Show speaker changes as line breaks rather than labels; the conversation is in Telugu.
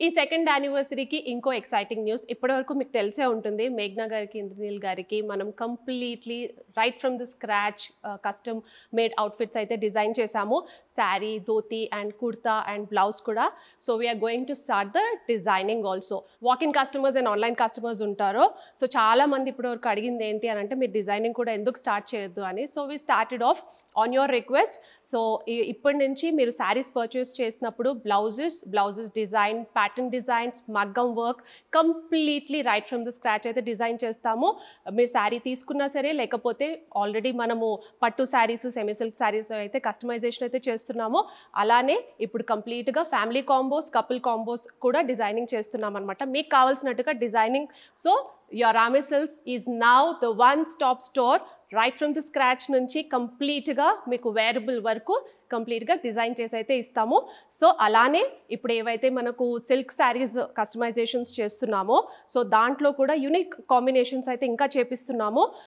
ఈ సెకండ్ యానివర్సరీకి ఇంకో ఎక్సైటింగ్ న్యూస్. ఇప్పటివరకు మీకు తెలిసే ఉంటుంది మేఘ్నా గారికి, ఇంద్రనీల్ గారికి మనం completely right from the scratch custom made outfits అయితే డిజైన్ చేశాము. Sari, dhoti and kurta and blouse కూడా. So we're going to start the designing also. Walk in customers and online customers ఉంటారో, సో చాలా మంది ఇప్పటివరకు అడిగింది ఏంటి అని అంటే మీరు డిజైనింగ్ కూడా ఎందుకు స్టార్ట్ చేయొద్దు అని. So we started off on your request. So ఇప్పటి నుంచి మీరు శారీస్ పర్చేస్ చేసినప్పుడు బ్లౌజెస్ డిజైన్, ప్యాటర్న్ డిజైన్స్, మగ్గం work completely right from the scratch అయితే డిజైన్ చేస్తాము. మీరు శారీ తీసుకున్నా సరే, లేకపోతే ఆల్రెడీ మనము పట్టు శారీస్, సెమీ సిల్క్ శారీస్ అయితే కస్టమైజేషన్ అయితే చేస్తున్నాము. అలానే ఇప్పుడు కంప్లీట్గా ఫ్యామిలీ కాంబోస్, కపుల్ కాంబోస్ కూడా డిజైనింగ్ చేస్తున్నాం అనమాట. మీకు కావాల్సినట్టుగా designing. So your Ramey Silks is now the one-stop store right from the scratch నుంచి కంప్లీట్గా మీకు వేరబుల్ వరకు కంప్లీట్గా డిజైన్ చేసి అయితే ఇస్తాము. సో అలానే ఇప్పుడు ఏవైతే మనకు సిల్క్ శారీస్ కస్టమైజేషన్స్ చేస్తున్నామో, సో దాంట్లో కూడా యూనిక్ కాంబినేషన్స్ అయితే ఇంకా చేపిస్తున్నాము.